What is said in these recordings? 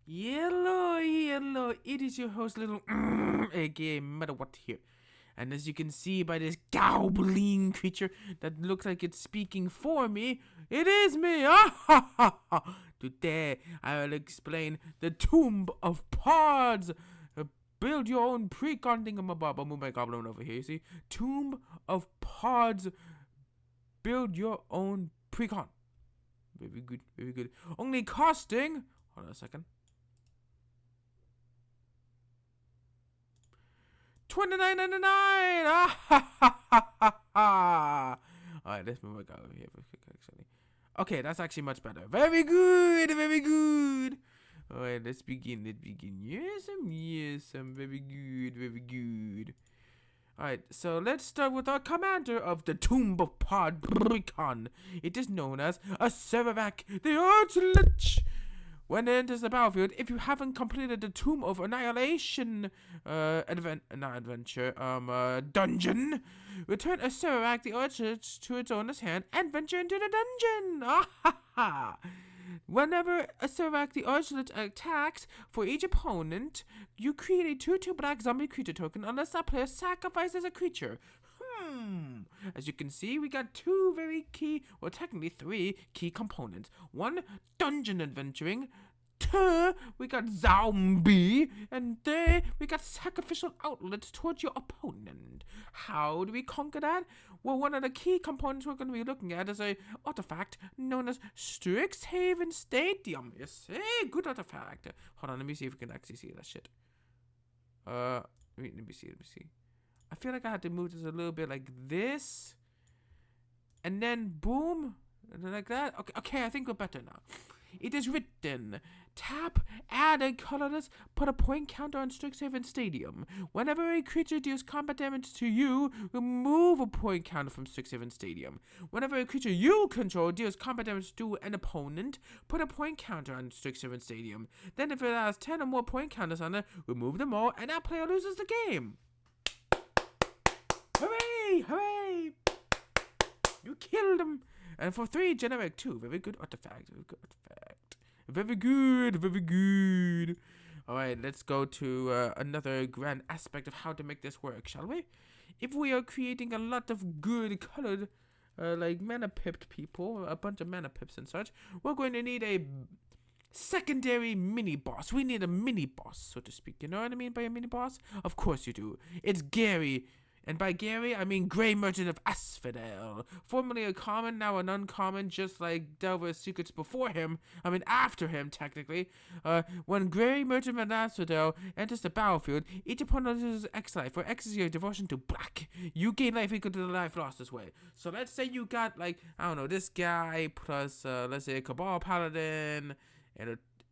Yellow Yello, it is your host, little aka What here. And as you can see by this GAWBLEEN creature that looks like it's speaking for me, it is me! Today, I will explain the Tomb of Pods. Build your own precon thingamabob. I'll move my goblin over here, you see? Tomb of Pods. Build your own precon. Very good, very good. Only costing... Hold on a second. $29.99. Alright, let's move my guy over here. Okay, that's actually much better. Very good, very good. Alright, let's begin. Yes, very good, very good. Alright, so let's start with our commander of the Tomb of Pod precon. It is known as a Seravac the Archlich. When it enters the battlefield, if you haven't completed the Tomb of Annihilation dungeon, return a Seravac the Archlich to its owner's hand and venture into the dungeon. Whenever a Seravac the Archlich attacks, for each opponent, you create a 2/2 black zombie creature token unless that player sacrifices a creature. As you can see, we got two very key, well, technically three key components. One, dungeon adventuring. Two, we got zombie. And three, we got sacrificial outlets towards your opponent. How do we conquer that? Well, one of the key components we're going to be looking at is a artifact known as Strixhaven Stadium. You see? Good artifact. Hold on, let me see if we can actually see that shit. Let me see. I feel like I had to move this a little bit like this. And then boom. And then like that. Okay, I think we're better now. It is written, tap, add a colorless, put a point counter on Strixhaven Stadium. Whenever a creature deals combat damage to you, remove a point counter from Strixhaven Stadium. Whenever a creature you control deals combat damage to an opponent, put a point counter on Strixhaven Stadium. Then if it has 10 or more point counters on it, remove them all, and that player loses the game. Hooray! Hooray! You killed him! And for 3, generate 2. Very good artifact. Very good. Alright, let's go to another grand aspect of how to make this work, shall we? If we are creating a lot of good colored, like mana pipped people, a bunch of mana pips and such, we're going to need a secondary mini boss. We need a mini boss, so to speak. You know what I mean by a mini boss? Of course you do. It's Gary. And by Gary, I mean Grey Merchant of Asphodel. Formerly a common, now an uncommon, just like Delver's Secrets before him. I mean, after him, technically. When Grey Merchant of Asphodel enters the battlefield, each opponent loses X life, where X is your devotion to black. You gain life equal to the life lost this way. So let's say you got, like, I don't know, this guy plus, let's say, a Cabal Paladin,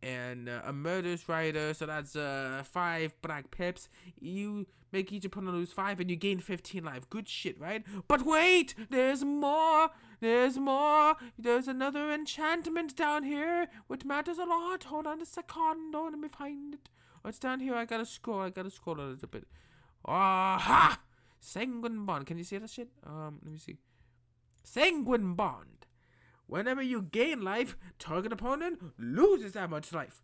and a Murderous Rider, so that's 5 black pips. You make each opponent lose 5 and you gain 15 life. Good shit, right? But wait! There's more! There's another enchantment down here, which matters a lot. Hold on a second. Let me find it. Oh, it's down here. I gotta scroll a little bit. Aha! Sanguine Bond. Can you see that shit? Let me see. Sanguine Bond. Whenever you gain life, target opponent loses that much life.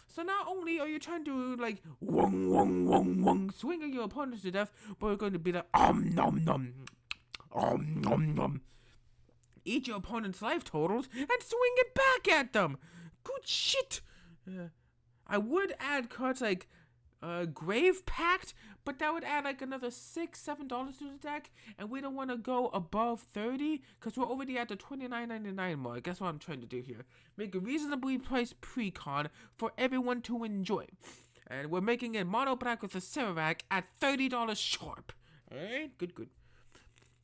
So not only are you trying to, like, swing at your opponents to death, but you're going to be like, nom nom. Eat your opponent's life totals and swing it back at them. Good shit. I would add cards like Grave Pact, but that would add like another $6-7 to the deck, and we don't want to go above 30 because we're already at the $29.99 mark. That's what I'm trying to do here. Make a reasonably priced precon for everyone to enjoy, and we're making it mono black with a Seravac at $30 sharp. Alright, good.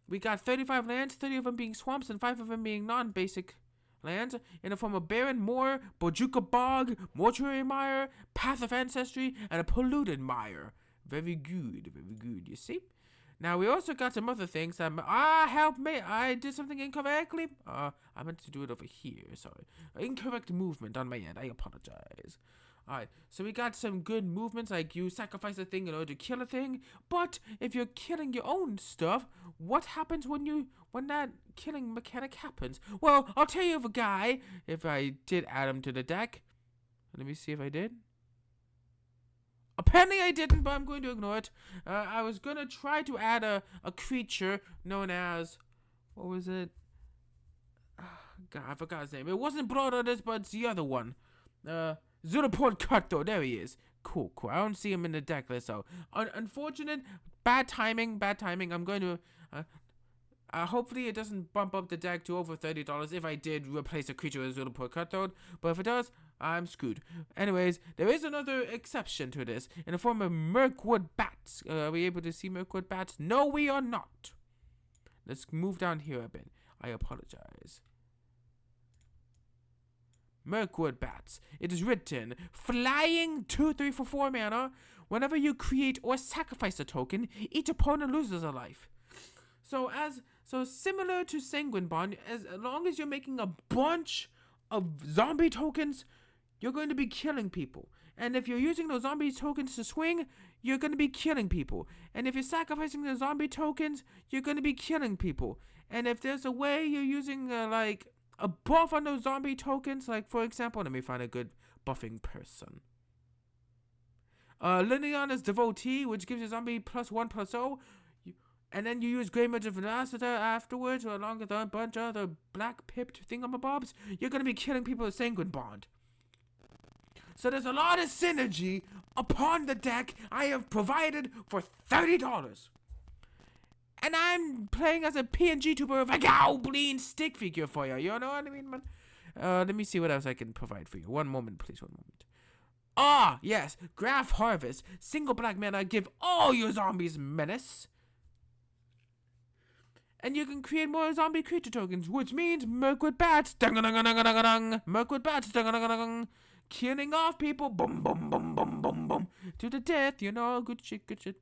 We got 35 lands, 30 of them being swamps and 5 of them being non-basic lands in the form of Barren Moor, Bojuka Bog, Mortuary Mire, Path of Ancestry, and a Polluted Mire. Very good, you see? Now, we also got some other things. Help me, I did something incorrectly. I meant to do it over here, sorry. Incorrect movement on my end, I apologize. Alright, so we got some good movements, like you sacrifice a thing in order to kill a thing, but if you're killing your own stuff, what happens when that killing mechanic happens? Well, I'll tell you of a guy, if I did add him to the deck. Let me see if I did. Apparently I didn't, but I'm going to ignore it. I was going to try to add a creature known as... What was it? God, I forgot his name. It wasn't Blood on this, but it's the other one. Zulaport Cutthroat. There he is. Cool. I don't see him in the deck list, so... Unfortunate. Bad timing. I'm going to... hopefully it doesn't bump up the deck to over $30 if I did replace a creature with Zulaport Cutthroat. But if it does, I'm screwed. Anyways, there is another exception to this in the form of Mirkwood Bats. Are we able to see Mirkwood Bats? No, we are not. Let's move down here a bit. I apologize. Mirkwood Bats. It is written, flying 2/3 for 4 mana. Whenever you create or sacrifice a token, each opponent loses a life. So similar to Sanguine Bond, as long as you're making a bunch of zombie tokens, you're going to be killing people. And if you're using those zombie tokens to swing, you're going to be killing people. And if you're sacrificing the zombie tokens, you're going to be killing people. And if there's a way you're using like a buff on those zombie tokens, like for example, let me find a good buffing person. Liliana's Devotee, which gives you zombie +1/+0. And then you use Grey Merge of Velocita afterwards, or along with a bunch of other black pipped thingamabobs, you're going to be killing people with Sanguine Bond. So there's a lot of synergy upon the deck I have provided for $30. And I'm playing as a pngtuber of a GAWBLEEN stick figure for you. You know what I mean, man? Let me see what else I can provide for you. One moment, please, one moment. Ah, yes, Graph Harvest. Single black mana, give all your zombies menace. And you can create more zombie creature tokens, which means Mirkwood Bats, Mirkwood Bats, killing off people, boom, boom, boom, boom, boom, boom, to the death, you know, good shit.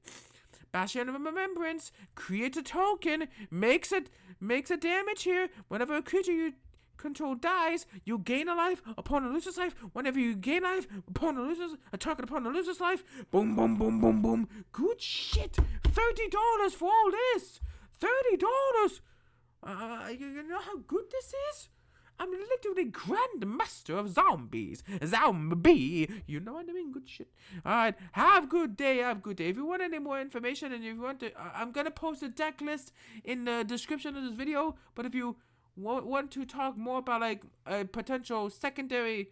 Bastion of Remembrance, creates a token, makes a damage here. Whenever a creature you control dies, you gain a life, opponent loses life. Whenever you gain life, a target opponent loses life. Boom, boom, boom, boom, boom. Good shit. $30 for all this. $30. You know how good this is? I'm literally grandmaster of zombies. Zombie. You know what I mean? Good shit. Alright. Have a good day. If you want any more information and if you want to... I'm going to post a deck list in the description of this video. But if you want to talk more about like a potential secondary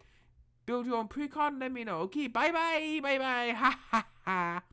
build your own precon, let me know. Okay. Bye-bye. Ha ha ha.